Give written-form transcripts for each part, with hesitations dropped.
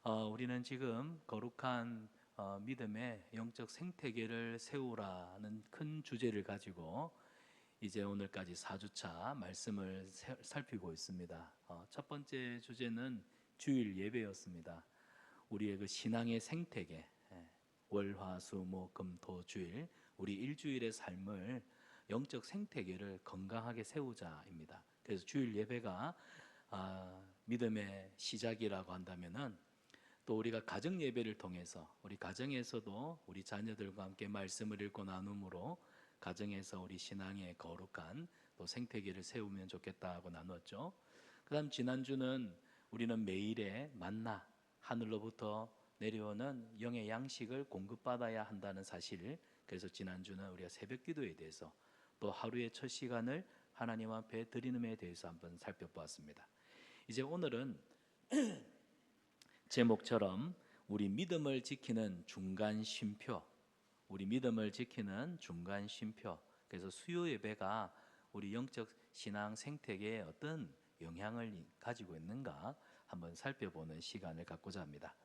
우리는 지금 거룩한 믿음의 영적 생태계를 세우라는 큰 주제를 가지고 이제 오늘까지 4주차 말씀을 살피고 있습니다. 첫 번째 주제는 주일 예배였습니다. 우리의 그 신앙의 생태계, 월, 화, 수, 목, 금, 토, 주일, 우리 일주일의 삶을 영적 생태계를 건강하게 세우자입니다. 그래서 주일 예배가 믿음의 시작이라고 한다면은 또 우리가 가정 예배를 통해서 우리 가정에서도 우리 자녀들과 함께 말씀을 읽고 나눔으로 가정에서 우리 신앙의 거룩한 또 생태계를 세우면 좋겠다고 나눴죠. 그다음 지난주는 우리는 매일의 만나, 하늘로부터 내려오는 영의 양식을 공급받아야 한다는 사실, 그래서 지난주는 우리가 새벽 기도에 대해서 또 하루의 첫 시간을 하나님 앞에 드리는에 대해서 한번 살펴보았습니다. 이제 오늘은 제목처럼 우리 믿음을 지키는 중간 쉼표, 우리 믿음을 지키는 중간 쉼표. 그래서 수요 예배가 우리 영적 신앙 생태계에 어떤 영향을 가지고 있는가 한번 살펴보는 시간을 갖고자 합니다.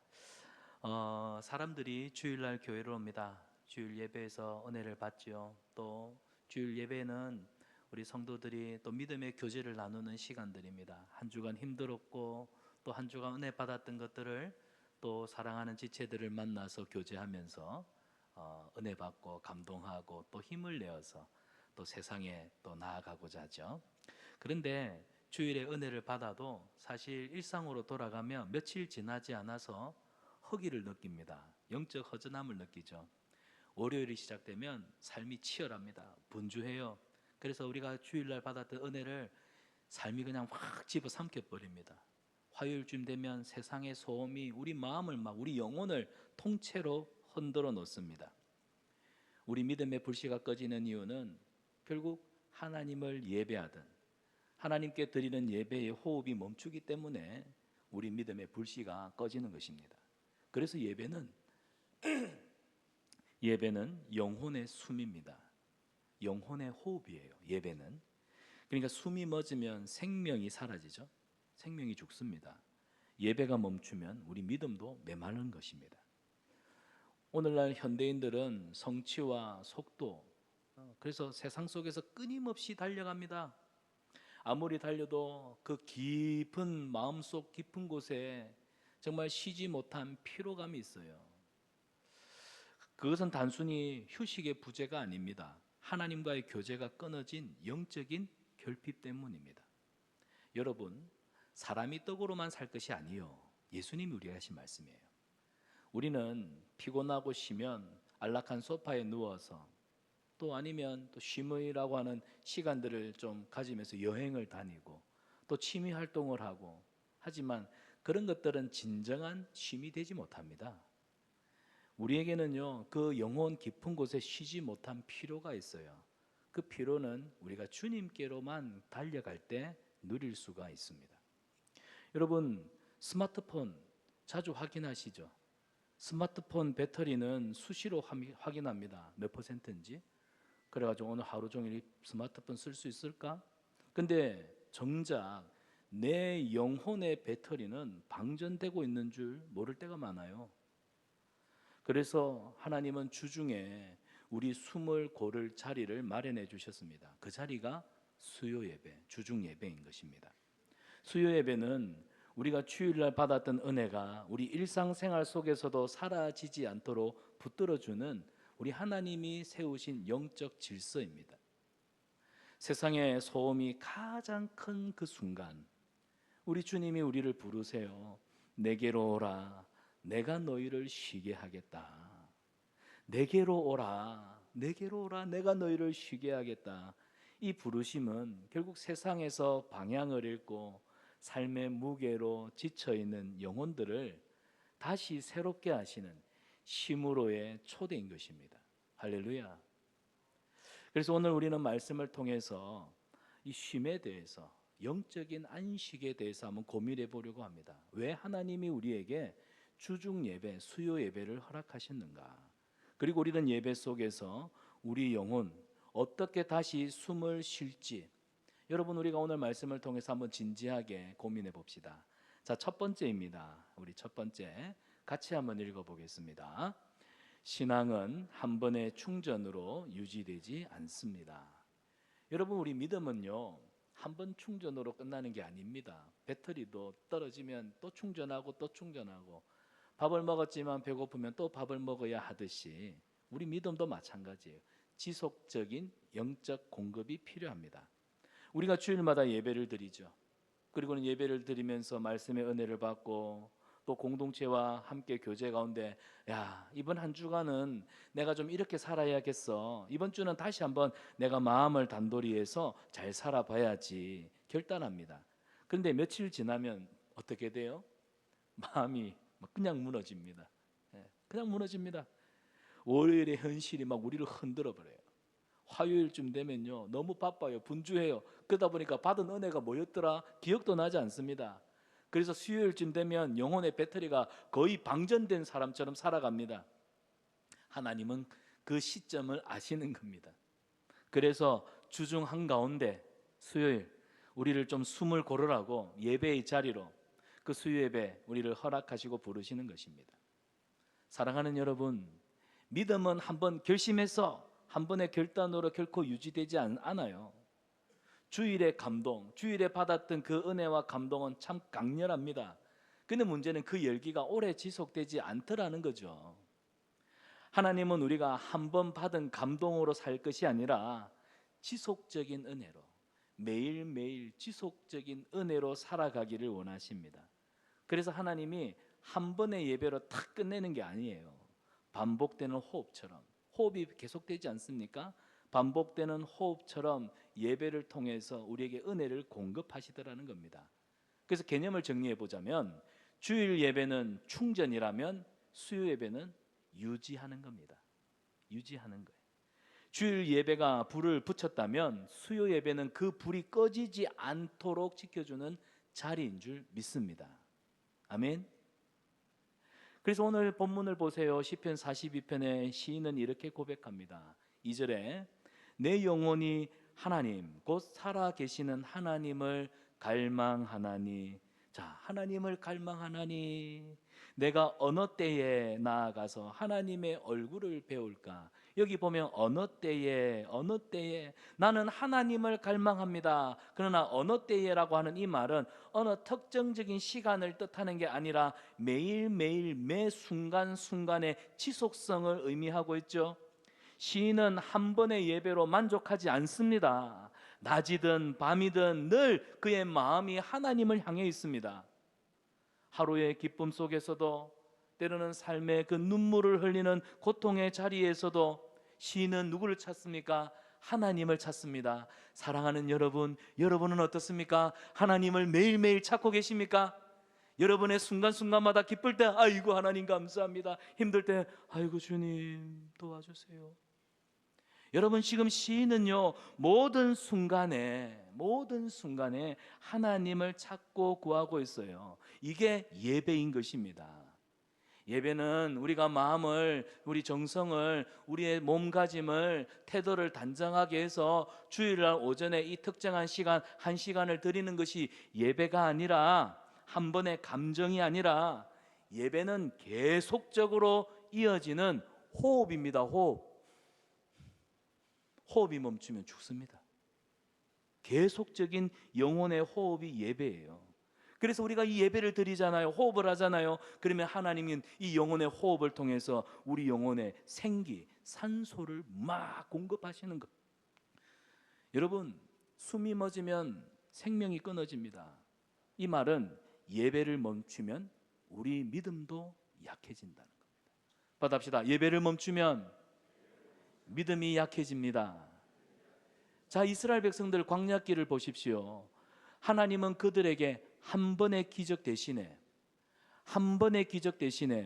사람들이 주일날 교회를 옵니다. 주일 예배에서 은혜를 받지요. 또 주일 예배는 우리 성도들이 또 믿음의 교제를 나누는 시간들입니다. 한 주간 힘들었고 또 한 주간 은혜 받았던 것들을 또 사랑하는 지체들을 만나서 교제하면서 은혜 받고 감동하고 또 힘을 내어서 또 세상에 또 나아가고자 하죠. 그런데 주일에 은혜를 받아도 사실 일상으로 돌아가면 며칠 지나지 않아서 허기를 느낍니다. 영적 허전함을 느끼죠. 월요일이 시작되면 삶이 치열합니다. 분주해요. 그래서 우리가 주일날 받았던 은혜를 삶이 그냥 확 집어삼켜 버립니다. 화요일쯤 되면 세상의 소음이 우리 마음을 우리 영혼을 통째로 흔들어 놓습니다. 우리 믿음의 불씨가 꺼지는 이유는 결국 하나님을 예배하든 하나님께 드리는 예배의 호흡이 멈추기 때문에 우리 믿음의 불씨가 꺼지는 것입니다. 그래서 예배는 영혼의 숨입니다. 영혼의 호흡이에요. 예배는. 그러니까 숨이 멎으면 생명이 사라지죠. 생명이 죽습니다. 예배가 멈추면 우리 믿음도 메마른 것입니다. 오늘날 현대인들은 성취와 속도, 그래서 세상 속에서 끊임없이 달려갑니다. 아무리 달려도 그 깊은 마음속 깊은 곳에 정말 쉬지 못한 피로감이 있어요. 그것은 단순히 휴식의 부재가 아닙니다. 하나님과의 교제가 끊어진 영적인 결핍 때문입니다. 여러분, 사람이 떡으로만 살 것이 아니요, 예수님이 우리에게 하신 말씀이에요. 우리는 피곤하고 쉬면 안락한 소파에 누워서 또 아니면 또 쉼이라고 하는 시간들을 좀 가지면서 여행을 다니고 또 취미 활동을 하고, 하지만 그런 것들은 진정한 쉼이 되지 못합니다. 우리에게는요, 그 영혼 깊은 곳에 쉬지 못한 피로가 있어요. 그 피로는 우리가 주님께로만 달려갈 때 누릴 수가 있습니다. 여러분, 스마트폰 자주 확인하시죠? 스마트폰 배터리는 수시로 확인합니다. 몇 퍼센트인지. 그래가지고 오늘 하루 종일 스마트폰 쓸 수 있을까? 근데 정작 내 영혼의 배터리는 방전되고 있는 줄 모를 때가 많아요. 그래서 하나님은 주중에 우리 숨을 고를 자리를 마련해 주셨습니다. 그 자리가 수요 예배, 주중 예배인 것입니다. 수요 예배는 우리가 주일날 받았던 은혜가 우리 일상생활 속에서도 사라지지 않도록 붙들어주는 우리 하나님이 세우신 영적 질서입니다. 세상의 소음이 가장 큰 그 순간, 우리 주님이 우리를 부르세요. 내게로 오라. 내가 너희를 쉬게 하겠다. 내게로 오라. 내게로 오라. 내가 너희를 쉬게 하겠다. 이 부르심은 결국 세상에서 방향을 잃고 삶의 무게로 지쳐있는 영혼들을 다시 새롭게 하시는 쉼으로의 초대인 것입니다. 할렐루야. 그래서 오늘 우리는 말씀을 통해서 이 쉼에 대해서, 영적인 안식에 대해서 한번 고민해 보려고 합니다. 왜 하나님이 우리에게 주중 예배, 수요 예배를 허락하셨는가? 그리고 우리는 예배 속에서 우리 영혼 어떻게 다시 숨을 쉴지, 여러분, 우리가 오늘 말씀을 통해서 한번 진지하게 고민해 봅시다. 자, 첫 번째입니다. 우리 첫 번째 같이 한번 읽어보겠습니다. 신앙은 한 번의 충전으로 유지되지 않습니다. 여러분, 우리 믿음은요, 한 번 충전으로 끝나는 게 아닙니다. 배터리도 떨어지면 또 충전하고 또 충전하고, 밥을 먹었지만 배고프면 또 밥을 먹어야 하듯이 우리 믿음도 마찬가지예요. 지속적인 영적 공급이 필요합니다. 우리가 주일마다 예배를 드리죠. 그리고는 예배를 드리면서 말씀의 은혜를 받고 또 공동체와 함께 교제 가운데, 야, 이번 한 주간은 내가 좀 이렇게 살아야겠어, 이번 주는 다시 한번 내가 마음을 단돌이 해서 잘 살아봐야지 결단합니다. 그런데 며칠 지나면 어떻게 돼요? 마음이 그냥 무너집니다. 그냥 무너집니다. 월요일의 현실이 막 우리를 흔들어 버려요. 화요일쯤 되면요, 너무 바빠요. 분주해요. 그러다 보니까 받은 은혜가 뭐였더라 기억도 나지 않습니다. 그래서 수요일쯤 되면 영혼의 배터리가 거의 방전된 사람처럼 살아갑니다. 하나님은 그 시점을 아시는 겁니다. 그래서 주중 한가운데 수요일 우리를 좀 숨을 고르라고 예배의 자리로 그 수요 예배 우리를 허락하시고 부르시는 것입니다. 사랑하는 여러분, 믿음은 한번 결심해서 한 번의 결단으로 결코 유지되지 않아요. 주일의 감동, 주일에 받았던 그 은혜와 감동은 참 강렬합니다. 근데 문제는 그 열기가 오래 지속되지 않더라는 거죠. 하나님은 우리가 한 번 받은 감동으로 살 것이 아니라 지속적인 은혜로, 매일매일 지속적인 은혜로 살아가기를 원하십니다. 그래서 하나님이 한 번의 예배로 탁 끝내는 게 아니에요. 반복되는 호흡처럼, 호흡이 계속되지 않습니까? 반복되는 호흡처럼 예배를 통해서 우리에게 은혜를 공급하시더라는 겁니다. 그래서 개념을 정리해 보자면, 주일 예배는 충전이라면 수요 예배는 유지하는 겁니다. 유지하는 거예요. 주일 예배가 불을 붙였다면 수요 예배는 그 불이 꺼지지 않도록 지켜주는 자리인 줄 믿습니다. 아멘. 그래서 오늘 본문을 보세요. 시편 42편의 시인은 이렇게 고백합니다. 2절에 내 영혼이 하나님 곧 살아계시는 하나님을 갈망하나니. 자, 하나님을 갈망하나니 내가 어느 때에 나아가서 하나님의 얼굴을 배울까? 여기 보면 어느 때에 나는 하나님을 갈망합니다. 그러나 어느 때에라고 하는 이 말은 어느 특정적인 시간을 뜻하는 게 아니라 매일매일 매 순간순간의 지속성을 의미하고 있죠. 시인은 한 번의 예배로 만족하지 않습니다. 낮이든 밤이든 늘 그의 마음이 하나님을 향해 있습니다. 하루의 기쁨 속에서도, 때로는 삶의 그 눈물을 흘리는 고통의 자리에서도 시인은 누구를 찾습니까? 하나님을 찾습니다. 사랑하는 여러분, 여러분은 어떻습니까? 하나님을 매일매일 찾고 계십니까? 여러분의 순간순간마다 기쁠 때 아이고 하나님 감사합니다, 힘들 때 아이고 주님 도와주세요. 여러분, 지금 시인은요, 모든 순간에 하나님을 찾고 구하고 있어요. 이게 예배인 것입니다. 예배는 우리가 마음을, 우리 정성을, 우리의 몸가짐을, 태도를 단정하게 해서 주일날 오전에 이 특정한 시간, 한 시간을 드리는 것이 예배가 아니라, 한 번의 감정이 아니라, 예배는 계속적으로 이어지는 호흡입니다. 호흡이 멈추면 죽습니다. 계속적인 영혼의 호흡이 예배예요. 그래서 우리가 이 예배를 드리잖아요. 호흡을 하잖아요. 그러면 하나님은 이 영혼의 호흡을 통해서 우리 영혼의 생기, 산소를 막 공급하시는 것. 여러분, 숨이 멎으면 생명이 끊어집니다. 이 말은 예배를 멈추면 우리 믿음도 약해진다는 겁니다. 받합시다. 예배를 멈추면 믿음이 약해집니다. 자, 이스라엘 백성들 광야길을 보십시오. 하나님은 그들에게 한 번의 기적 대신에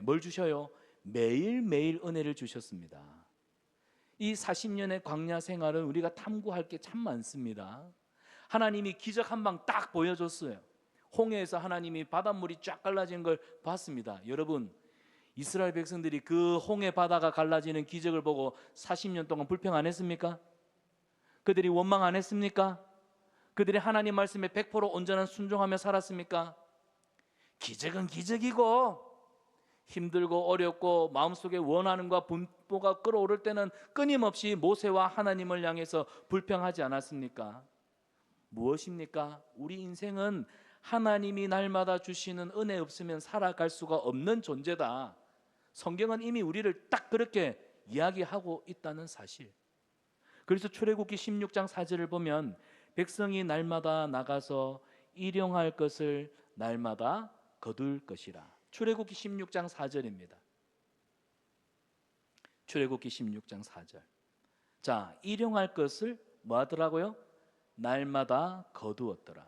뭘 주셔요? 매일매일 은혜를 주셨습니다. 이 40년의 광야 생활은 우리가 탐구할 게 참 많습니다. 하나님이 기적 한 방 딱 보여줬어요. 홍해에서 하나님이 바닷물이 쫙 갈라지는 걸 봤습니다. 여러분, 이스라엘 백성들이 그 홍해 바다가 갈라지는 기적을 보고 40년 동안 불평 안 했습니까? 그들이 원망 안 했습니까? 그들이 하나님 말씀에 100% 온전한 순종하며 살았습니까? 기적은 기적이고 힘들고 어렵고 마음속에 원하는과 분노가 끓어오를 때는 끊임없이 모세와 하나님을 향해서 불평하지 않았습니까? 무엇입니까? 우리 인생은 하나님이 날마다 주시는 은혜 없으면 살아갈 수가 없는 존재다. 성경은 이미 우리를 딱 그렇게 이야기하고 있다는 사실. 그래서 출애굽기 16장 4절을 보면 백성이 날마다 나가서 일용할 것을 날마다 거둘 것이라. 출애굽기 16장 4절입니다. 출애굽기 16장 4절. 자, 일용할 것을 뭐 하더라고요? 날마다 거두었더라.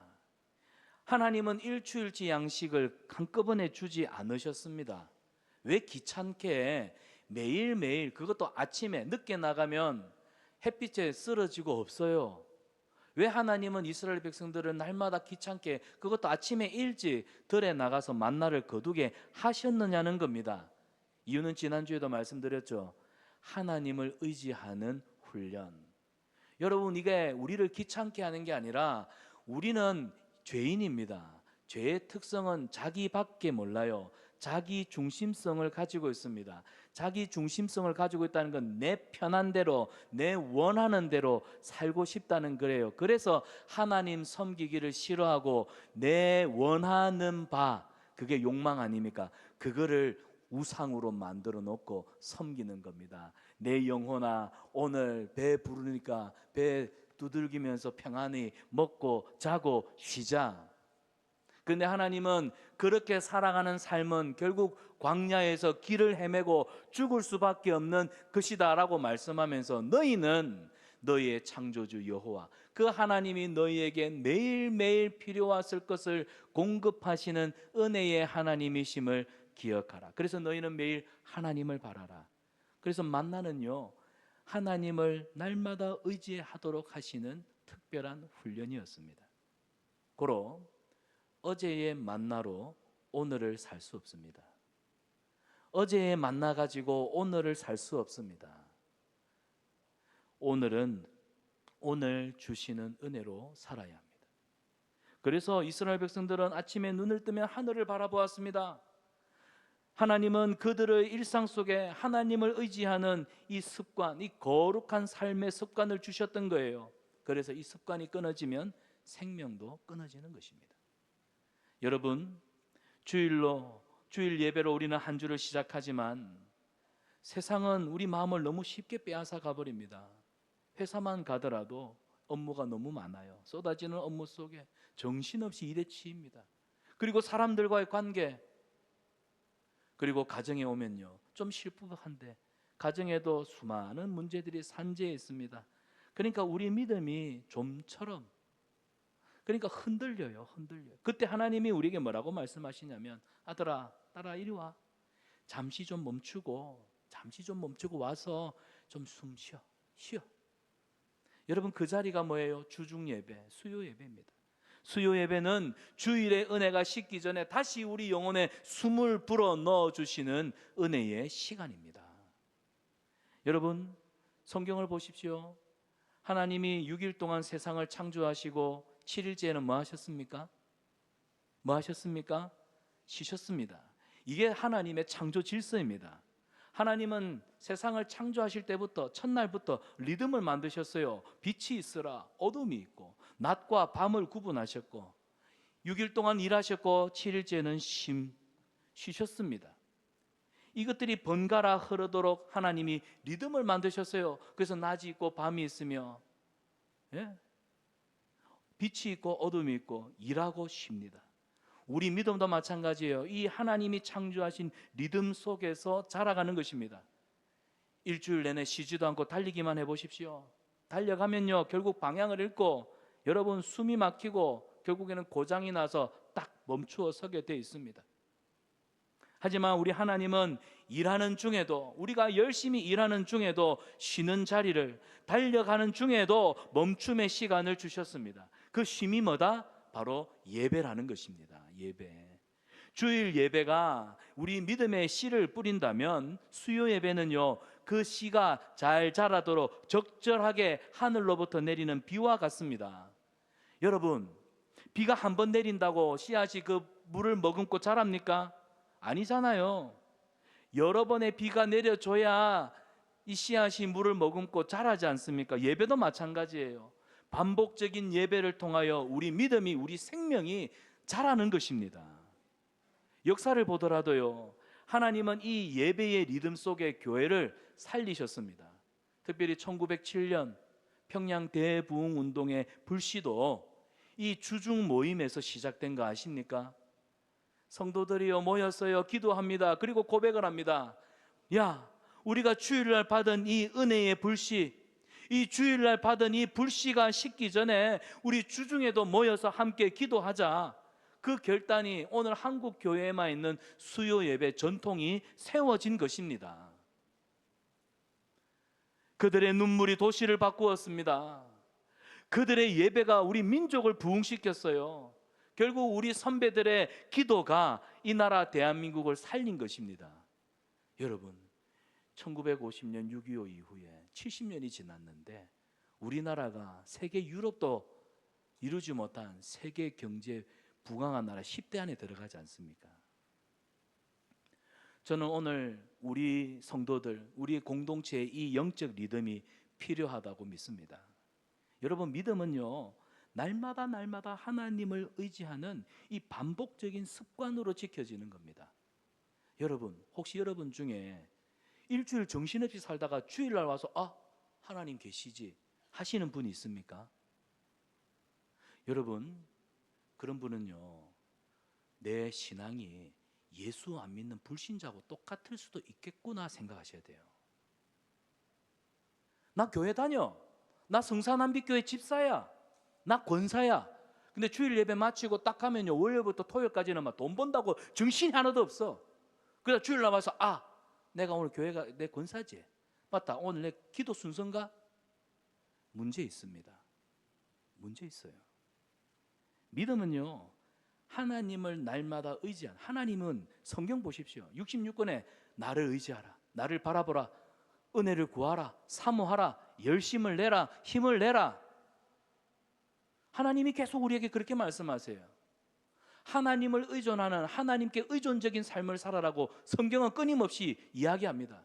하나님은 일주일치 양식을 한꺼번에 주지 않으셨습니다. 왜 귀찮게 매일매일, 그것도 아침에 늦게 나가면 햇빛에 쓰러지고 없어요. 왜 하나님은 이스라엘 백성들을 날마다 귀찮게, 그것도 아침에 일찍 들에 나가서 만나를 거두게 하셨느냐는 겁니다. 이유는 지난주에도 말씀드렸죠. 하나님을 의지하는 훈련. 여러분, 이게 우리를 귀찮게 하는 게 아니라 우리는 죄인입니다. 죄의 특성은 자기밖에 몰라요. 자기 중심성을 가지고 있습니다. 자기 중심성을 가지고 있다는 건 내 편한 대로, 내 원하는 대로 살고 싶다는 거예요. 그래서 하나님 섬기기를 싫어하고 내 원하는 바, 그게 욕망 아닙니까? 그거를 우상으로 만들어 놓고 섬기는 겁니다. 내 영혼아, 오늘 배 부르니까 배 두들기면서 평안히 먹고 자고 쉬자. 근데 하나님은 그렇게 살아가는 삶은 결국 광야에서 길을 헤매고 죽을 수밖에 없는 것이다 라고 말씀하면서, 너희는 너희의 창조주 여호와, 그 하나님이 너희에게 매일매일 필요하실 것을 공급하시는 은혜의 하나님이심을 기억하라. 그래서 너희는 매일 하나님을 바라라. 그래서 만나는요, 하나님을 날마다 의지하도록 하시는 특별한 훈련이었습니다. 고로 어제의 만나로 오늘을 살 수 없습니다. 어제의 만나 가지고 오늘을 살 수 없습니다. 오늘은 오늘 주시는 은혜로 살아야 합니다. 그래서 이스라엘 백성들은 아침에 눈을 뜨면 하늘을 바라보았습니다. 하나님은 그들의 일상 속에 하나님을 의지하는 이 습관, 이 거룩한 삶의 습관을 주셨던 거예요. 그래서 이 습관이 끊어지면 생명도 끊어지는 것입니다. 여러분, 주일 예배로 우리는 한 주를 시작하지만 세상은 우리 마음을 너무 쉽게 빼앗아 가버립니다. 회사만 가더라도 업무가 너무 많아요. 쏟아지는 업무 속에 정신없이 일에 치입니다. 그리고 사람들과의 관계, 그리고 가정에 오면요, 좀 실급한데 가정에도 수많은 문제들이 산재해 있습니다. 그러니까 우리 믿음이 좀처럼, 그러니까 흔들려요. 그때 하나님이 우리에게 뭐라고 말씀하시냐면, 아들아, 딸아, 이리 와. 잠시 좀 멈추고 와서 좀 숨 쉬어. 여러분, 그 자리가 뭐예요? 주중 예배, 수요 예배입니다. 수요 예배는 주일의 은혜가 식기 전에 다시 우리 영혼에 숨을 불어 넣어 주시는 은혜의 시간입니다. 여러분, 성경을 보십시오. 하나님이 6일 동안 세상을 창조하시고 7일째에는 뭐 하셨습니까? 쉬셨습니다. 이게 하나님의 창조 질서입니다. 하나님은 세상을 창조하실 때부터, 첫날부터 리듬을 만드셨어요. 빛이 있으라, 어둠이 있고, 낮과 밤을 구분하셨고, 6일 동안 일하셨고 7일째는 쉬셨습니다. 이것들이 번갈아 흐르도록 하나님이 리듬을 만드셨어요. 그래서 낮이 있고 밤이 있으며, 빛이 있고 어둠이 있고, 일하고 쉽니다. 우리 믿음도 마찬가지예요. 이 하나님이 창조하신 리듬 속에서 자라가는 것입니다. 일주일 내내 쉬지도 않고 달리기만 해보십시오. 달려가면요, 결국 방향을 잃고 여러분 숨이 막히고 결국에는 고장이 나서 딱 멈추어 서게 돼 있습니다. 하지만 우리 하나님은 일하는 중에도, 우리가 열심히 일하는 중에도 쉬는 자리를, 달려가는 중에도 멈춤의 시간을 주셨습니다. 그 쉼이 뭐다? 바로 예배라는 것입니다. 예배. 주일 예배가 우리 믿음의 씨를 뿌린다면, 수요 예배는요, 그 씨가 잘 자라도록 적절하게 하늘로부터 내리는 비와 같습니다. 여러분, 비가 한 번 내린다고 씨앗이 그 물을 머금고 자랍니까? 아니잖아요. 여러 번의 비가 내려줘야 이 씨앗이 물을 머금고 자라지 않습니까? 예배도 마찬가지예요. 반복적인 예배를 통하여 우리 믿음이, 우리 생명이 자라는 것입니다. 역사를 보더라도요, 하나님은 이 예배의 리듬 속에 교회를 살리셨습니다. 특별히 1907년 평양 대부흥 운동의 불씨도 이 주중 모임에서 시작된 거 아십니까? 성도들이요 모였어요. 기도합니다. 그리고 고백을 합니다. 야, 우리가 주일날 받은 이 은혜의 불씨, 이 주일날 받은 이 불씨가 식기 전에 우리 주중에도 모여서 함께 기도하자. 그 결단이 오늘 한국 교회에만 있는 수요 예배 전통이 세워진 것입니다. 그들의 눈물이 도시를 바꾸었습니다. 그들의 예배가 우리 민족을 부흥시켰어요. 결국 우리 선배들의 기도가 이 나라 대한민국을 살린 것입니다. 여러분, 1950년 6.25 이후에 70년이 지났는데 우리나라가 세계 유럽도 이루지 못한 세계 경제 부강한 나라 10대 안에 들어가지 않습니까? 저는 오늘 우리 성도들, 우리 공동체의 이 영적 리듬이 필요하다고 믿습니다. 여러분, 믿음은요, 날마다 하나님을 의지하는 이 반복적인 습관으로 지켜지는 겁니다. 여러분, 혹시 여러분 중에 일주일 정신없이 살다가 주일날 와서 하나님 계시지 하시는 분이 있습니까? 여러분, 그런 분은요, 내 신앙이 예수 안 믿는 불신자하고 똑같을 수도 있겠구나 생각하셔야 돼요. 나 교회 다녀. 나 성산남빛교회 집사야. 나 권사야. 근데 주일 예배 마치고 딱 하면요, 월요일부터 토요일까지는 막 돈 번다고 정신이 하나도 없어. 그래서 주일 나와서 내가 오늘 교회가 내 권사지. 맞다. 오늘 내 기도 순서인가? 문제 있습니다. 문제 있어요. 믿음은요, 하나님을 날마다 의지한, 하나님은 성경 보십시오. 66권에 나를 의지하라, 나를 바라보라, 은혜를 구하라, 사모하라, 열심을 내라, 힘을 내라. 하나님이 계속 우리에게 그렇게 말씀하세요. 하나님을 의존하는, 하나님께 의존적인 삶을 살아라고 성경은 끊임없이 이야기합니다.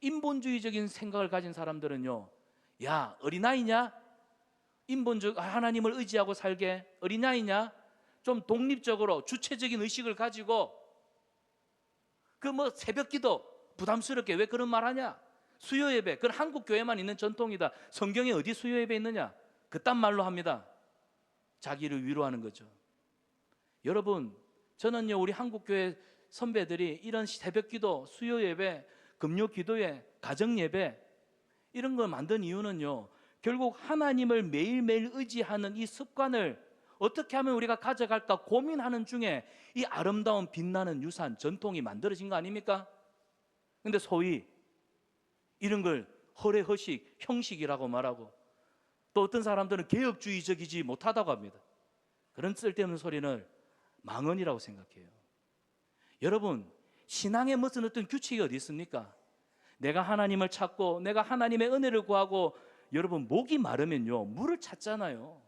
인본주의적인 생각을 가진 사람들은요, 야, 어린아이냐? 하나님을 의지하고 살게 어린아이냐? 좀 독립적으로 주체적인 의식을 가지고 새벽 기도 부담스럽게 왜 그런 말 하냐? 수요 예배, 그건 한국 교회만 있는 전통이다. 성경에 어디 수요 예배 있느냐? 그딴 말로 합니다. 자기를 위로하는 거죠. 여러분, 저는요, 우리 한국 교회 선배들이 이런 새벽 기도, 수요 예배, 금요 기도회, 가정 예배 이런 걸 만든 이유는요, 결국 하나님을 매일매일 의지하는 이 습관을 어떻게 하면 우리가 가져갈까 고민하는 중에 이 아름다운 빛나는 유산, 전통이 만들어진 거 아닙니까? 근데 소위 이런 걸 허례허식, 형식이라고 말하고, 또 어떤 사람들은 개혁주의적이지 못하다고 합니다. 그런 쓸데없는 소리는 망언이라고 생각해요. 여러분, 신앙에 무슨 어떤 규칙이 어디 있습니까? 내가 하나님을 찾고 내가 하나님의 은혜를 구하고, 여러분 목이 마르면요 물을 찾잖아요.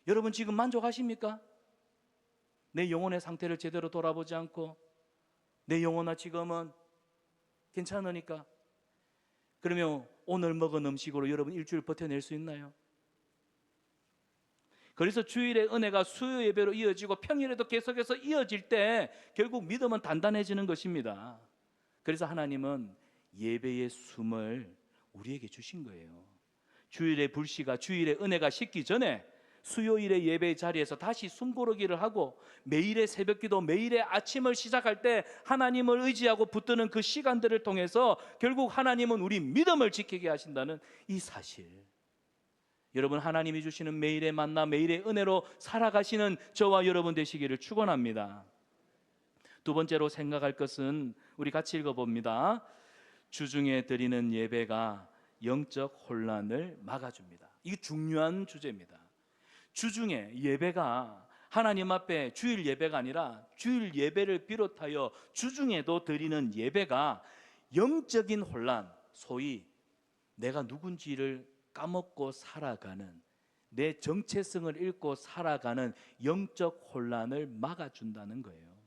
여러분 지금 만족하십니까? 내 영혼의 상태를 제대로 돌아보지 않고 내 영혼아 지금은 괜찮으니까? 그러면 오늘 먹은 음식으로 여러분 일주일 버텨낼 수 있나요? 그래서 주일의 은혜가 수요 예배로 이어지고 평일에도 계속해서 이어질 때 결국 믿음은 단단해지는 것입니다. 그래서 하나님은 예배의 숨을 우리에게 주신 거예요. 주일의 불씨가, 주일의 은혜가 식기 전에 수요일의 예배 자리에서 다시 숨고르기를 하고, 매일의 새벽기도, 매일의 아침을 시작할 때 하나님을 의지하고 붙드는 그 시간들을 통해서 결국 하나님은 우리 믿음을 지키게 하신다는 이 사실, 여러분 하나님이 주시는 매일의 만나, 매일의 은혜로 살아가시는 저와 여러분 되시기를 축원합니다. 두 번째로 생각할 것은 우리 같이 읽어봅니다. 주중에 드리는 예배가 영적 혼란을 막아줍니다. 이게 중요한 주제입니다. 주중에 예배가 하나님 앞에 주일 예배가 아니라 주일 예배를 비롯하여 주중에도 드리는 예배가 영적인 혼란, 소위 내가 누군지를 까먹고 살아가는, 내 정체성을 잃고 살아가는 영적 혼란을 막아준다는 거예요.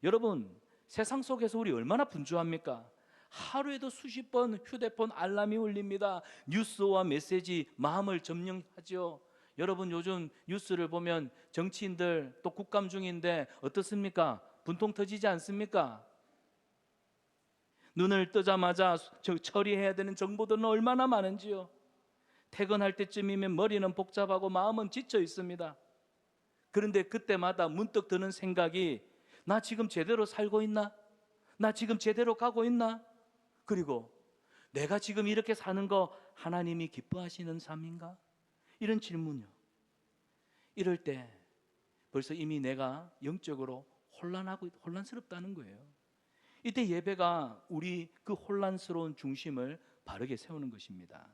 여러분, 세상 속에서 우리 얼마나 분주합니까? 하루에도 수십 번 휴대폰 알람이 울립니다. 뉴스와 메시지 마음을 점령하죠. 여러분, 요즘 뉴스를 보면 정치인들 또 국감 중인데 어떻습니까? 분통 터지지 않습니까? 눈을 뜨자마자 처리해야 되는 정보들은 얼마나 많은지요. 퇴근할 때쯤이면 머리는 복잡하고 마음은 지쳐 있습니다. 그런데 그때마다 문득 드는 생각이, 나 지금 제대로 살고 있나? 나 지금 제대로 가고 있나? 그리고 내가 지금 이렇게 사는 거 하나님이 기뻐하시는 삶인가? 이런 질문이요. 이럴 때 벌써 이미 내가 영적으로 혼란스럽다는 거예요. 이때 예배가 우리 그 혼란스러운 중심을 바르게 세우는 것입니다.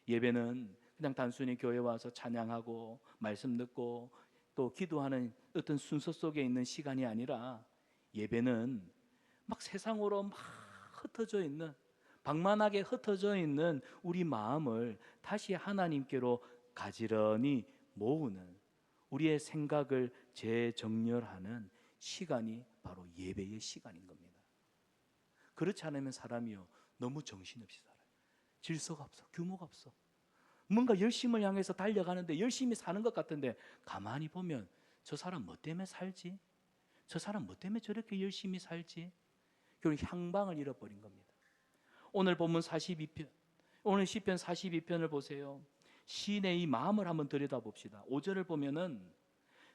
예배는 그냥 단순히 교회 와서 찬양하고 말씀 듣고 또 기도하는 어떤 순서 속에 있는 시간이 아니라, 예배는 막 세상으로 막 흩어져 있는, 방만하게 흩어져 있는 우리 마음을 다시 하나님께로 가지런히 모으는, 우리의 생각을 재정렬하는 시간이 바로 예배의 시간인 겁니다. 그렇지 않으면 사람이요, 너무 정신없이 살아요. 질서가 없어, 규모가 없어. 뭔가 열심을 향해서 달려가는데 열심히 사는 것 같은데, 가만히 보면 저 사람 뭐 때문에 살지? 저 사람 뭐 때문에 저렇게 열심히 살지? 결국 향방을 잃어버린 겁니다. 오늘 본문 42편, 오늘 시편 42편을 보세요. 시인의 이 마음을 한번 들여다봅시다. 5절을 보면은,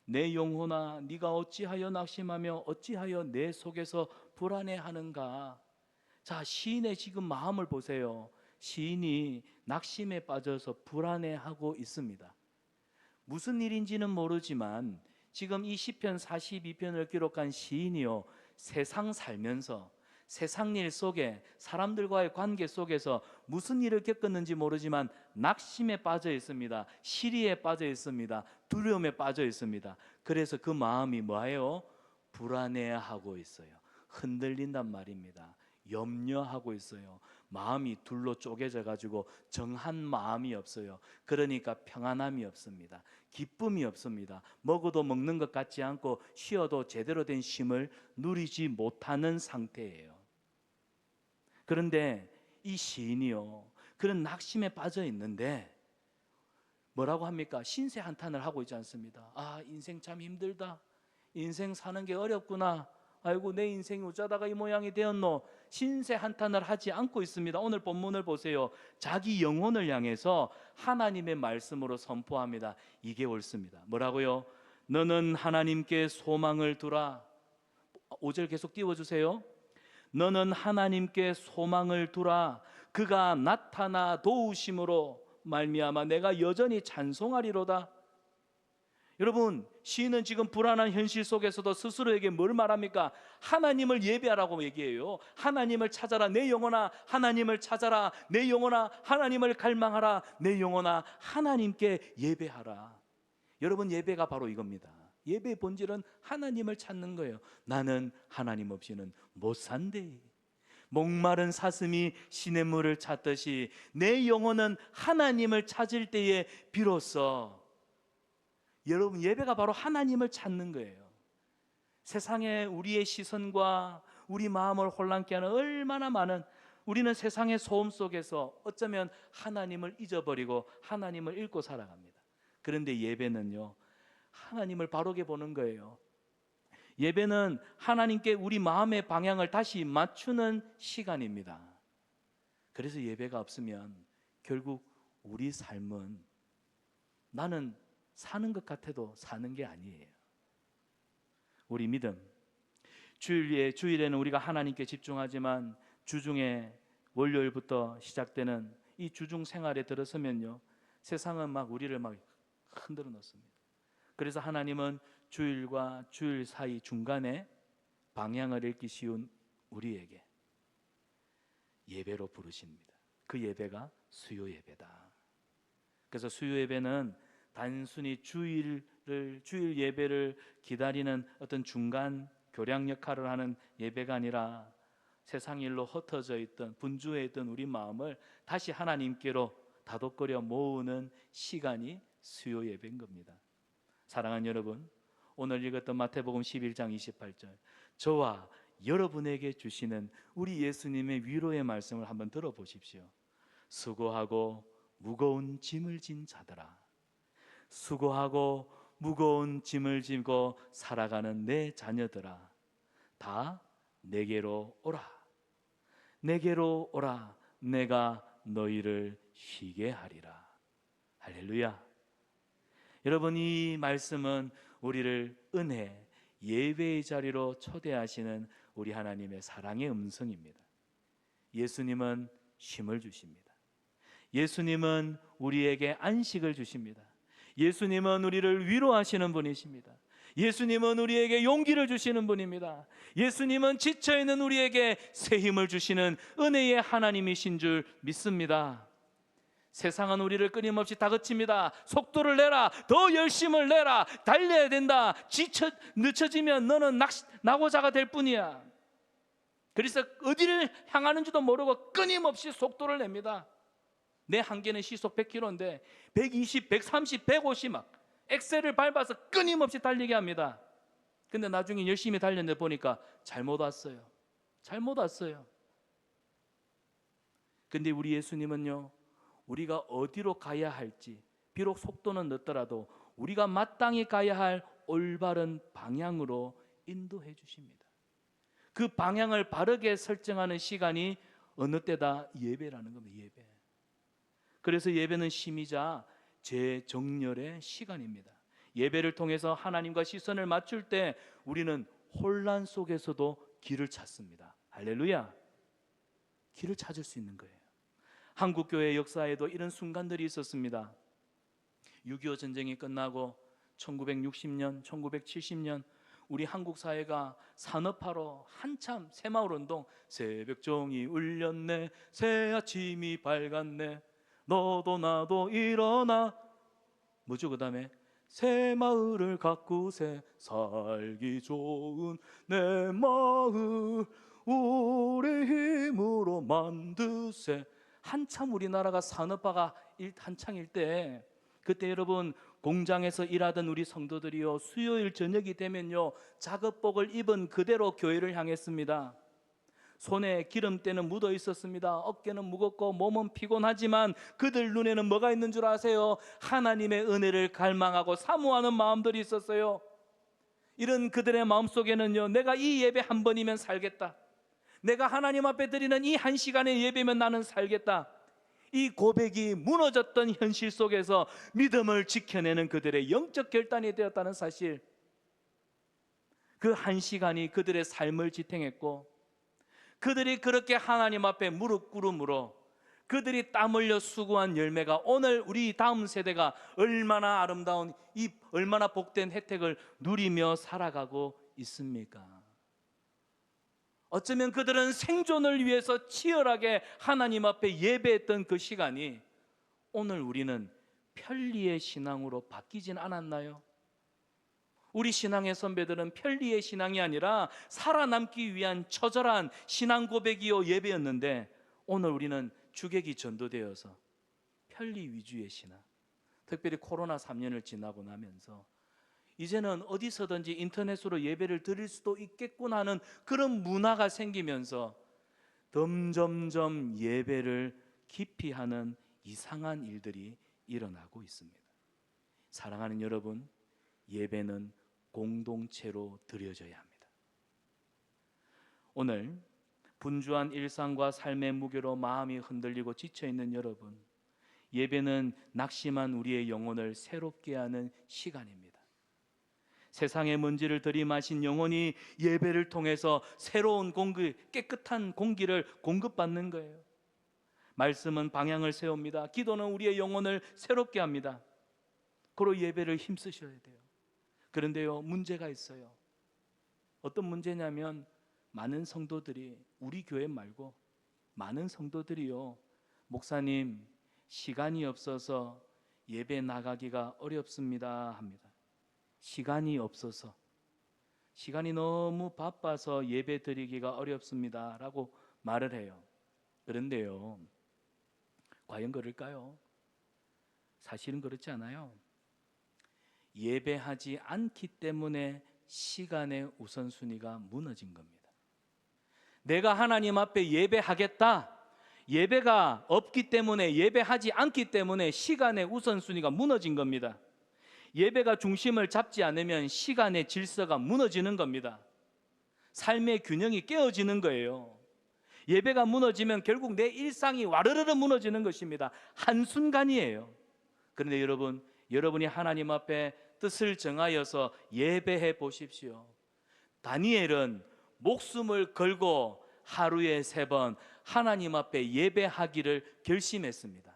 내 영혼아 네가 어찌하여 낙심하며 어찌하여 내 속에서 불안해하는가. 자, 시인의 지금 마음을 보세요. 시인이 낙심에 빠져서 불안해하고 있습니다. 무슨 일인지는 모르지만 지금 이 시편 42편을 기록한 시인이요, 세상 살면서 세상 일 속에 사람들과의 관계 속에서 무슨 일을 겪었는지 모르지만 낙심에 빠져 있습니다. 시리에 빠져 있습니다. 두려움에 빠져 있습니다. 그래서 그 마음이 뭐예요? 불안해하고 있어요. 흔들린단 말입니다. 염려하고 있어요. 마음이 둘로 쪼개져 가지고 정한 마음이 없어요. 그러니까 평안함이 없습니다. 기쁨이 없습니다. 먹어도 먹는 것 같지 않고 쉬어도 제대로 된 쉼을 누리지 못하는 상태예요. 그런데 이 시인이요, 그런 낙심에 빠져 있는데 뭐라고 합니까? 신세 한탄을 하고 있지 않습니다. 아, 인생 참 힘들다. 인생 사는 게 어렵구나. 아이고, 내 인생이 어쩌다가 이 모양이 되었노. 신세 한탄을 하지 않고 있습니다. 오늘 본문을 보세요. 자기 영혼을 향해서 하나님의 말씀으로 선포합니다. 이게 옳습니다. 뭐라고요? 너는 하나님께 소망을 두라. 5절 계속 띄워주세요. 너는 하나님께 소망을 두라. 그가 나타나 도우심으로 말미암아 내가 여전히 찬송하리로다. 여러분, 시인은 지금 불안한 현실 속에서도 스스로에게 뭘 말합니까? 하나님을 예배하라고 얘기해요. 하나님을 찾아라. 내 영혼아 하나님을 찾아라. 내 영혼아 하나님을 갈망하라. 내 영혼아 하나님께 예배하라. 여러분, 예배가 바로 이겁니다. 예배의 본질은 하나님을 찾는 거예요. 나는 하나님 없이는 못 산대. 목마른 사슴이 시냇물을 찾듯이 내 영혼은 하나님을 찾을 때에 비로소, 여러분, 예배가 바로 하나님을 찾는 거예요. 세상에 우리의 시선과 우리 마음을 혼란케 하는 얼마나 많은, 우리는 세상의 소음 속에서 어쩌면 하나님을 잊어버리고 하나님을 잃고 살아갑니다. 그런데 예배는요, 하나님을 바르게 보는 거예요. 예배는 하나님께 우리 마음의 방향을 다시 맞추는 시간입니다. 그래서 예배가 없으면 결국 우리 삶은, 나는 사는 것 같아도 사는 게 아니에요. 우리 믿음, 주일에는 우리가 하나님께 집중하지만 주중에 월요일부터 시작되는 이 주중 생활에 들어서면요, 세상은 막 우리를 막 흔들어 놓습니다. 그래서 하나님은 주일과 주일 사이 중간에 방향을 잃기 쉬운 우리에게 예배로 부르십니다. 그 예배가 수요 예배다. 그래서 수요 예배는 단순히 주일 예배를 기다리는 어떤 중간 교량 역할을 하는 예배가 아니라, 세상 일로 흩어져 있던, 분주해 있던 우리 마음을 다시 하나님께로 다독거려 모으는 시간이 수요 예배인 겁니다. 사랑하는 여러분, 오늘 읽었던 마태복음 11장 28절, 저와 여러분에게 주시는 우리 예수님의 위로의 말씀을 한번 들어보십시오. 수고하고 무거운 짐을 진 자들아, 수고하고 무거운 짐을 지고 살아가는 내 자녀들아, 다 내게로 오라. 내게로 오라. 내가 너희를 쉬게 하리라. 할렐루야. 여러분, 이 말씀은 우리를 은혜, 예배의 자리로 초대하시는 우리 하나님의 사랑의 음성입니다. 예수님은 쉼을 주십니다. 예수님은 우리에게 안식을 주십니다. 예수님은 우리를 위로하시는 분이십니다. 예수님은 우리에게 용기를 주시는 분입니다. 예수님은 지쳐있는 우리에게 새 힘을 주시는 은혜의 하나님이신 줄 믿습니다. 세상은 우리를 끊임없이 다그칩니다. 속도를 내라, 더 열심을 내라, 달려야 된다, 늦춰지면 너는 낙오자가 될 뿐이야. 그래서 어디를 향하는지도 모르고 끊임없이 속도를 냅니다. 내 한계는 시속 100km인데 120, 130, 150 막 엑셀을 밟아서 끊임없이 달리게 합니다. 근데 나중에 열심히 달렸는데 보니까 잘못 왔어요. 잘못 왔어요. 근데 우리 예수님은요, 우리가 어디로 가야 할지, 비록 속도는 늦더라도 우리가 마땅히 가야 할 올바른 방향으로 인도해 주십니다. 그 방향을 바르게 설정하는 시간이 어느 때다 예배라는 겁니다. 예배. 그래서 예배는 쉼이자 재정렬의 시간입니다. 예배를 통해서 하나님과 시선을 맞출 때 우리는 혼란 속에서도 길을 찾습니다. 할렐루야. 길을 찾을 수 있는 거예요. 한국교회 역사에도 이런 순간들이 있었습니다. 6.25 전쟁이 끝나고 1960년, 1970년 우리 한국 사회가 산업화로 한참 새마을운동, 새벽종이 울렸네, 새 아침이 밝았네, 너도 나도 일어나, 뭐죠 그 다음에? 새마을을 가꾸세, 살기 좋은 내 마을 우리 힘으로 만드세. 한참 우리나라가 산업화가 한창일 때, 그때 여러분 공장에서 일하던 우리 성도들이요, 수요일 저녁이 되면요 작업복을 입은 그대로 교회를 향했습니다. 손에 기름때는 묻어 있었습니다. 어깨는 무겁고 몸은 피곤하지만 그들 눈에는 뭐가 있는 줄 아세요? 하나님의 은혜를 갈망하고 사모하는 마음들이 있었어요. 이런 그들의 마음속에는요, 내가 이 예배 한 번이면 살겠다, 내가 하나님 앞에 드리는 이 한 시간의 예배면 나는 살겠다, 이 고백이 무너졌던 현실 속에서 믿음을 지켜내는 그들의 영적 결단이 되었다는 사실, 그 한 시간이 그들의 삶을 지탱했고, 그들이 그렇게 하나님 앞에 무릎 꿇음으로 그들이 땀 흘려 수고한 열매가 오늘 우리 다음 세대가 얼마나 아름다운, 이 얼마나 복된 혜택을 누리며 살아가고 있습니까? 어쩌면 그들은 생존을 위해서 치열하게 하나님 앞에 예배했던 그 시간이 오늘 우리는 편리의 신앙으로 바뀌진 않았나요? 우리 신앙의 선배들은 편리의 신앙이 아니라 살아남기 위한 처절한 신앙 고백이요 예배였는데, 오늘 우리는 주객이 전도되어서 편리 위주의 신앙, 특별히 코로나 3년을 지나고 나면서 이제는 어디서든지 인터넷으로 예배를 드릴 수도 있겠구나 하는 그런 문화가 생기면서 점점점 예배를 기피 하는 이상한 일들이 일어나고 있습니다. 사랑하는 여러분, 예배는 공동체로 드려져야 합니다. 오늘 분주한 일상과 삶의 무게로 마음이 흔들리고 지쳐있는 여러분, 예배는 낙심한 우리의 영혼을 새롭게 하는 시간입니다. 세상의 먼지를 들이마신 영혼이 예배를 통해서 새로운 공기, 깨끗한 공기를 공급받는 거예요. 말씀은 방향을 세웁니다. 기도는 우리의 영혼을 새롭게 합니다. 그로 예배를 힘쓰셔야 돼요. 그런데요, 문제가 있어요. 어떤 문제냐면, 많은 성도들이, 우리 교회 말고 많은 성도들이요, 목사님 시간이 없어서 예배 나가기가 어렵습니다 합니다. 시간이 없어서, 시간이 너무 바빠서 예배 드리기가 어렵습니다 라고 말을 해요. 그런데요, 과연 그럴까요? 사실은 그렇지 않아요. 예배하지 않기 때문에 시간의 우선순위가 무너진 겁니다. 내가 하나님 앞에 예배하겠다, 예배가 없기 때문에, 예배하지 않기 때문에 시간의 우선순위가 무너진 겁니다. 예배가 중심을 잡지 않으면 시간의 질서가 무너지는 겁니다. 삶의 균형이 깨어지는 거예요. 예배가 무너지면 결국 내 일상이 와르르르 무너지는 것입니다. 한순간이에요. 그런데 여러분이 하나님 앞에 뜻을 정하여서 예배해 보십시오. 다니엘은 목숨을 걸고 하루에 3번 하나님 앞에 예배하기를 결심했습니다.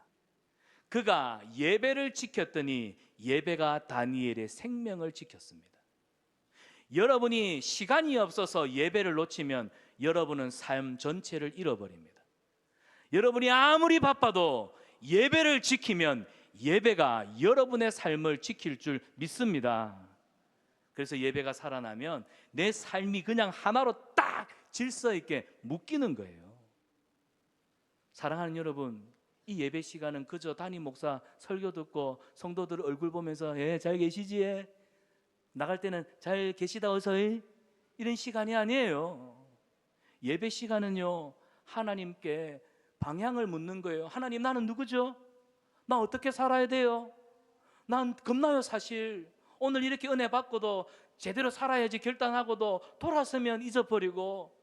그가 예배를 지켰더니 예배가 다니엘의 생명을 지켰습니다. 여러분이 시간이 없어서 예배를 놓치면 여러분은 삶 전체를 잃어버립니다. 여러분이 아무리 바빠도 예배를 지키면 예배가 여러분의 삶을 지킬 줄 믿습니다. 그래서 예배가 살아나면 내 삶이 그냥 하나로 딱 질서 있게 묶이는 거예요. 사랑하는 여러분, 이 예배 시간은 그저 담임 목사 설교 듣고 성도들 얼굴 보면서 잘 계시지? 나갈 때는 잘 계시다 어서 이런 시간이 아니에요. 예배 시간은요, 하나님께 방향을 묻는 거예요. 하나님, 나는 누구죠? 나 어떻게 살아야 돼요? 난 겁나요 사실. 오늘 이렇게 은혜 받고도 제대로 살아야지 결단하고도 돌아서면 잊어버리고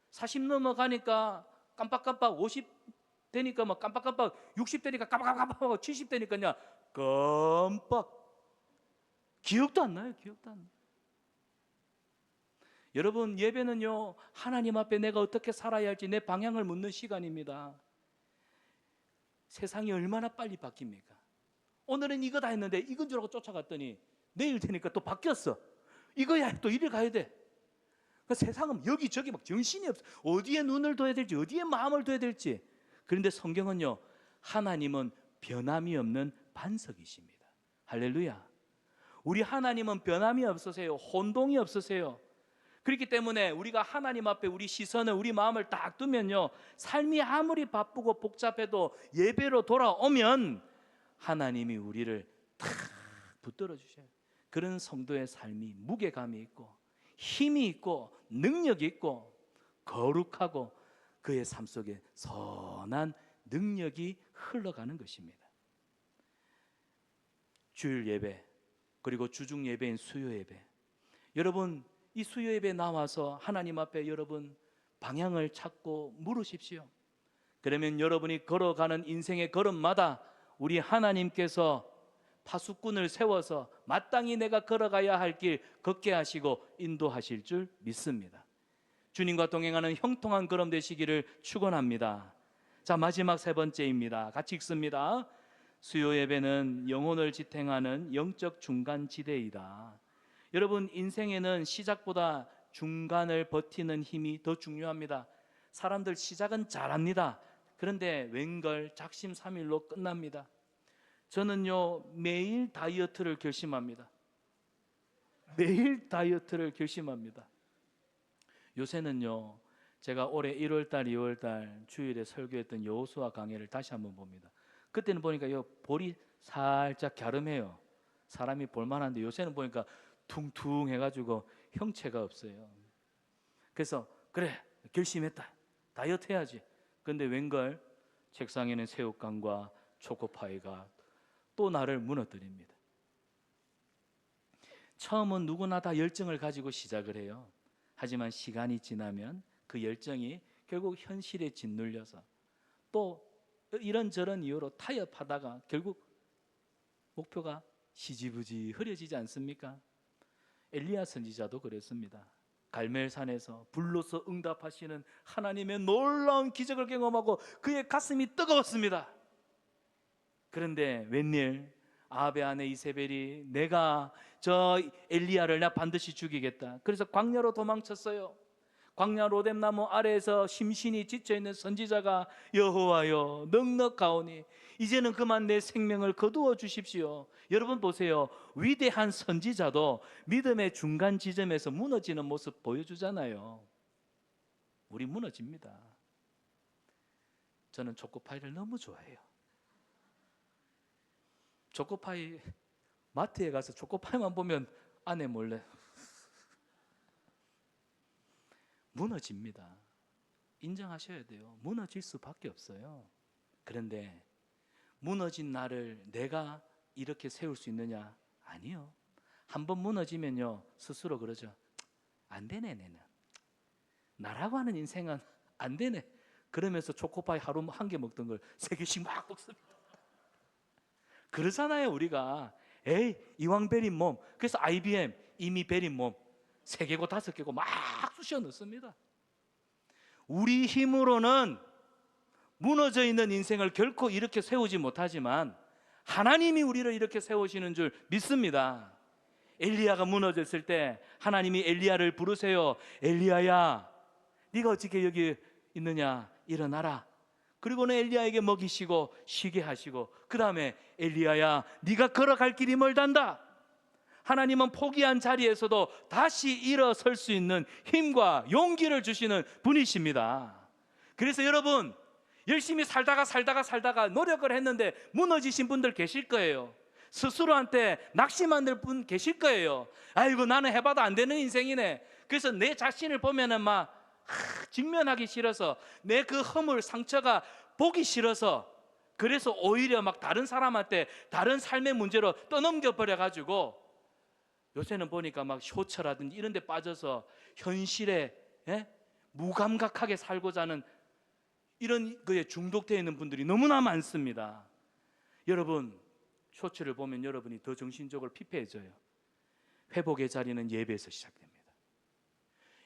40 넘어가니까 깜빡깜빡 50 되니까 막 깜빡깜빡 60 되니까 깜빡깜빡 70 되니까요 깜빡 기억도 안 나요. 기억도 안 나요. 여러분, 예배는요 하나님 앞에 내가 어떻게 살아야 할지 내 방향을 묻는 시간입니다. 세상이 얼마나 빨리 바뀝니까? 오늘은 이거다 했는데 이건 줄 알고 쫓아갔더니 내일 되니까 또 바뀌었어. 이거야 또 이리 가야 돼. 그러니까 세상은 여기저기 막 정신이 없어. 어디에 눈을 둬야 될지, 어디에 마음을 둬야 될지. 그런데 성경은요, 하나님은 변함이 없는 반석이십니다. 할렐루야. 우리 하나님은 변함이 없으세요. 혼동이 없으세요. 그렇기 때문에 우리가 하나님 앞에 우리 시선을, 우리 마음을 딱 두면요, 삶이 아무리 바쁘고 복잡해도 예배로 돌아오면 하나님이 우리를 탁 붙들어 주셔요. 그런 성도의 삶이 무게감이 있고 힘이 있고 능력이 있고 거룩하고 그의 삶 속에 선한 능력이 흘러가는 것입니다. 주일 예배, 그리고 주중 예배인 수요 예배, 여러분 이 수요 예배 나와서 하나님 앞에 여러분 방향을 찾고 물으십시오. 그러면 여러분이 걸어가는 인생의 걸음마다 우리 하나님께서 파수꾼을 세워서 마땅히 내가 걸어가야 할 길 걷게 하시고 인도하실 줄 믿습니다. 주님과 동행하는 형통한 걸음 되시기를 축원합니다. 자, 마지막 3번째입니다. 같이 읽습니다. 수요 예배는 영혼을 지탱하는 영적 중간 지대이다. 여러분, 인생에는 시작보다 중간을 버티는 힘이 더 중요합니다. 사람들 시작은 잘합니다. 그런데 웬걸 작심삼일로 끝납니다. 저는요 매일 다이어트를 결심합니다. 매일 다이어트를 결심합니다. 요새는요 제가 올해 1월달 2월달 주일에 설교했던 여호수아 강해를 다시 한번 봅니다. 그때는 보니까 볼이 살짝 갸름해요. 사람이 볼만한데 요새는 보니까 퉁퉁해가지고 형체가 없어요. 그래서 그래 결심했다, 다이어트 해야지. 근데 웬걸 책상에는 새우깡과 초코파이가 또 나를 무너뜨립니다. 처음은 누구나 다 열정을 가지고 시작을 해요. 하지만 시간이 지나면 그 열정이 결국 현실에 짓눌려서 또 이런저런 이유로 타협하다가 결국 목표가 시지부지 흐려지지 않습니까? 엘리야 선지자도 그랬습니다. 갈멜산에서 불로서 응답하시는 하나님의 놀라운 기적을 경험하고 그의 가슴이 뜨거웠습니다. 그런데 웬일 아합의 아내 이세벨이 내가 저 엘리야를 나 반드시 죽이겠다. 그래서 광야로 도망쳤어요. 광야 로뎀나무 아래에서 심신이 지쳐있는 선지자가 여호와여 넉넉하오니 이제는 그만 내 생명을 거두어 주십시오. 여러분 보세요. 위대한 선지자도 믿음의 중간 지점에서 무너지는 모습 보여주잖아요. 우리 무너집니다. 저는 초코파이를 너무 좋아해요. 초코파이 마트에 가서 초코파이만 보면 아내 몰래 무너집니다. 인정하셔야 돼요. 무너질 수밖에 없어요. 그런데 무너진 나를 내가 이렇게 세울 수 있느냐? 아니요. 한번 무너지면요 스스로 그러죠. 안 되네, 내는. 나라고 하는 인생은 안 되네. 그러면서 초코파이 하루 한 개 먹던 걸 3개씩 막 먹습니다. 그러잖아요 우리가. 에이 이왕 베린 몸. 그래서 IBM 이미 베린 몸 3개고 5개고 막 쑤셔 넣습니다. 우리 힘으로는 무너져 있는 인생을 결코 이렇게 세우지 못하지만 하나님이 우리를 이렇게 세우시는 줄 믿습니다. 엘리야가 무너졌을 때 하나님이 엘리야를 부르세요. 엘리야야, 네가 어떻게 여기 있느냐? 일어나라. 그리고는 엘리야에게 먹이시고 쉬게 하시고, 그 다음에 엘리야야, 네가 걸어갈 길이 멀단다. 하나님은 포기한 자리에서도 다시 일어설 수 있는 힘과 용기를 주시는 분이십니다. 그래서 여러분, 열심히 살다가 노력을 했는데 무너지신 분들 계실 거예요. 스스로한테 낙심한 분 계실 거예요. 아이고 나는 해봐도 안 되는 인생이네. 그래서 내 자신을 보면은 막 직면하기 싫어서, 내 그 허물 상처가 보기 싫어서, 그래서 오히려 막 다른 사람한테 다른 삶의 문제로 떠넘겨 버려 가지고 요새는 보니까 막 쇼츠라든지 이런 데 빠져서 현실에 무감각하게 살고자 하는 이런 거에 중독되어 있는 분들이 너무나 많습니다. 여러분, 쇼츠를 보면 여러분이 더 정신적으로 피폐해져요. 회복의 자리는 예배에서 시작됩니다.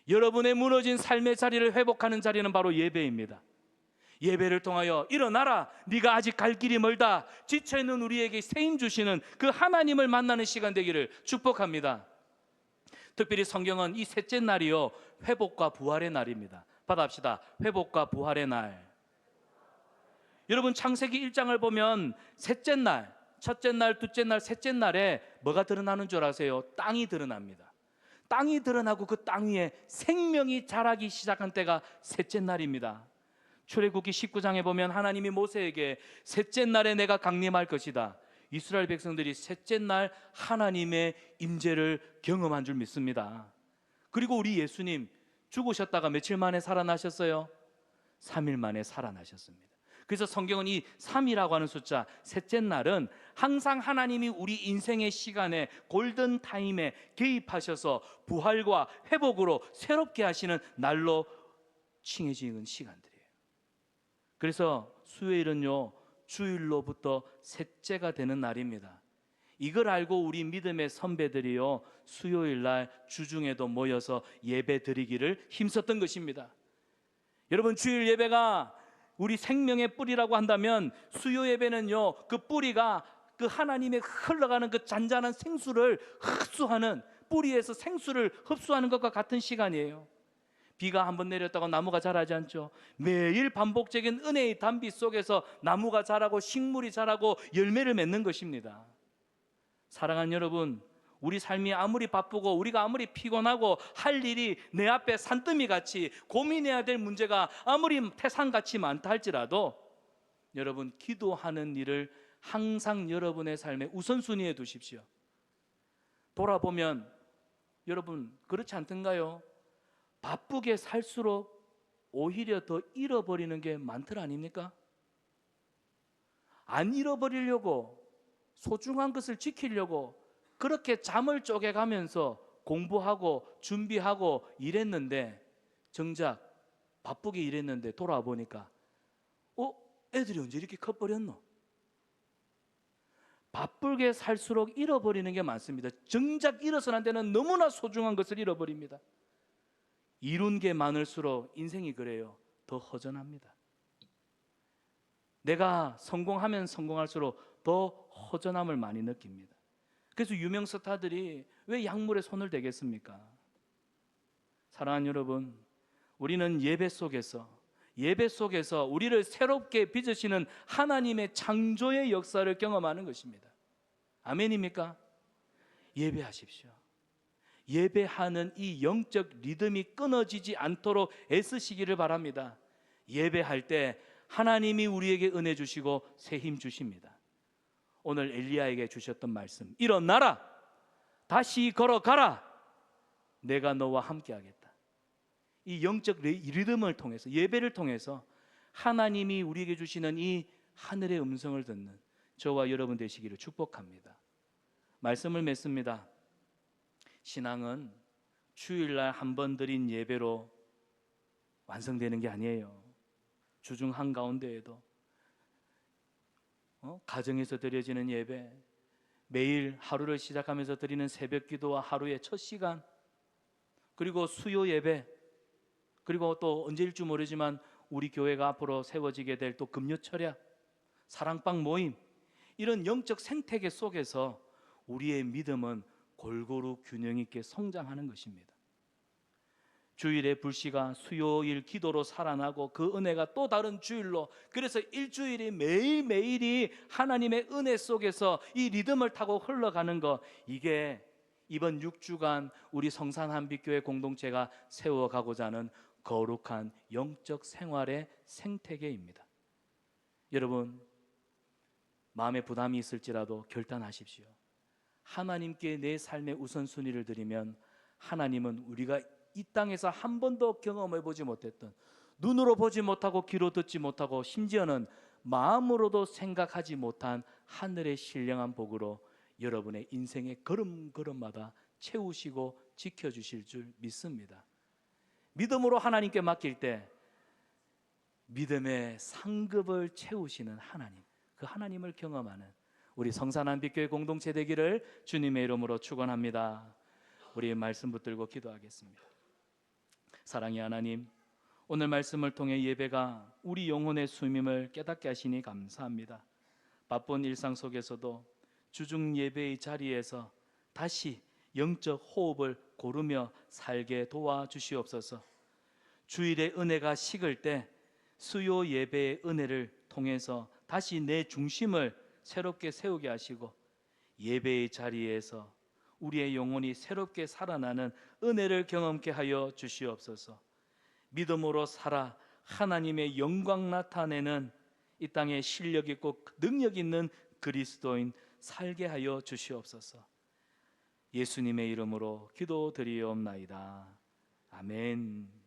여러분의 무너진 삶의 자리를 회복하는 자리는 바로 예배입니다. 예배를 통하여 일어나라, 네가 아직 갈 길이 멀다, 지쳐있는 우리에게 새 힘 주시는 그 하나님을 만나는 시간 되기를 축복합니다. 특별히 성경은 이 셋째 날이요 회복과 부활의 날입니다. 받아합시다. 회복과 부활의 날. 여러분, 창세기 1장을 보면 셋째 날, 첫째 날, 둘째 날, 셋째 날에 뭐가 드러나는 줄 아세요? 땅이 드러납니다. 땅이 드러나고 그 땅 위에 생명이 자라기 시작한 때가 셋째 날입니다. 출애굽기 19장에 보면 하나님이 모세에게 셋째 날에 내가 강림할 것이다. 이스라엘 백성들이 셋째 날 하나님의 임재를 경험한 줄 믿습니다. 그리고 우리 예수님 죽으셨다가 며칠 만에 살아나셨어요? 3일 만에 살아나셨습니다. 그래서 성경은 이 3이라고 하는 숫자, 셋째 날은 항상 하나님이 우리 인생의 시간에 골든 타임에 개입하셔서 부활과 회복으로 새롭게 하시는 날로 칭해지는 시간들이에요. 그래서 수요일은요 주일로부터 셋째가 되는 날입니다. 이걸 알고 우리 믿음의 선배들이요 수요일 날 주중에도 모여서 예배 드리기를 힘썼던 것입니다. 여러분, 주일 예배가 우리 생명의 뿌리라고 한다면 수요 예배는요 그 뿌리가 그 하나님의 흘러가는 그 잔잔한 생수를 흡수하는, 뿌리에서 생수를 흡수하는 것과 같은 시간이에요. 비가 한번 내렸다고 나무가 자라지 않죠. 매일 반복적인 은혜의 단비 속에서 나무가 자라고 식물이 자라고 열매를 맺는 것입니다. 사랑하는 여러분, 우리 삶이 아무리 바쁘고 우리가 아무리 피곤하고 할 일이 내 앞에 산더미 같이 고민해야 될 문제가 아무리 태산같이 많다 할지라도 여러분, 기도하는 일을 항상 여러분의 삶의 우선순위에 두십시오. 돌아보면 여러분 그렇지 않던가요? 바쁘게 살수록 오히려 더 잃어버리는 게 많더라 아닙니까? 안 잃어버리려고, 소중한 것을 지키려고 그렇게 잠을 쪼개가면서 공부하고 준비하고 일했는데, 정작 바쁘게 일했는데 돌아와 보니까 애들이 언제 이렇게 커버렸노? 바쁘게 살수록 잃어버리는 게 많습니다. 정작 잃어서는 안 되는 너무나 소중한 것을 잃어버립니다. 이룬 게 많을수록 인생이 그래요. 더 허전합니다. 내가 성공하면 성공할수록 더 허전함을 많이 느낍니다. 그래서 유명 스타들이 왜 약물에 손을 대겠습니까? 사랑하는 여러분, 우리는 예배 속에서 우리를 새롭게 빚으시는 하나님의 창조의 역사를 경험하는 것입니다. 아멘입니까? 예배하십시오. 예배하는 이 영적 리듬이 끊어지지 않도록 애쓰시기를 바랍니다. 예배할 때 하나님이 우리에게 은혜 주시고 새 힘 주십니다. 오늘 엘리야에게 주셨던 말씀, 일어나라, 다시 걸어가라, 내가 너와 함께하겠다. 이 영적 리듬을 통해서, 예배를 통해서 하나님이 우리에게 주시는 이 하늘의 음성을 듣는 저와 여러분 되시기를 축복합니다. 말씀을 맺습니다. 신앙은 주일날 한 번 드린 예배로 완성되는 게 아니에요. 주중 한가운데에도 가정에서 드려지는 예배, 매일 하루를 시작하면서 드리는 새벽 기도와 하루의 첫 시간, 그리고 수요 예배, 그리고 또 언제일지 모르지만 우리 교회가 앞으로 세워지게 될 또 금요 철야, 사랑방 모임, 이런 영적 생태계 속에서 우리의 믿음은 골고루 균형 있게 성장하는 것입니다. 주일의 불씨가 수요일 기도로 살아나고 그 은혜가 또 다른 주일로, 그래서 일주일이 매일매일이 하나님의 은혜 속에서 이 리듬을 타고 흘러가는 것, 이게 이번 6주간 우리 성산 한빛교회 공동체가 세워가고자 하는 거룩한 영적 생활의 생태계입니다. 여러분, 마음에 부담이 있을지라도 결단하십시오. 하나님께 내 삶의 우선순위를 드리면 하나님은 우리가 이 땅에서 한 번도 경험해 보지 못했던, 눈으로 보지 못하고 귀로 듣지 못하고 심지어는 마음으로도 생각하지 못한 하늘의 신령한 복으로 여러분의 인생의 걸음걸음마다 채우시고 지켜주실 줄 믿습니다. 믿음으로 하나님께 맡길 때 믿음의 상급을 채우시는 하나님, 그 하나님을 경험하는 우리 성산 한빛교회 공동체 되기를 주님의 이름으로 축원합니다. 우리 말씀 붙들고 기도하겠습니다. 사랑의 하나님, 오늘 말씀을 통해 예배가 우리 영혼의 숨임을 깨닫게 하시니 감사합니다. 바쁜 일상 속에서도 주중 예배의 자리에서 다시 영적 호흡을 고르며 살게 도와주시옵소서. 주일의 은혜가 식을 때 수요 예배의 은혜를 통해서 다시 내 중심을 새롭게 세우게 하시고, 예배의 자리에서 우리의 영혼이 새롭게 살아나는 은혜를 경험케 하여 주시옵소서. 믿음으로 살아 하나님의 영광 나타내는 이 땅에 실력 있고 능력 있는 그리스도인 살게 하여 주시옵소서. 예수님의 이름으로 기도드리옵나이다. 아멘.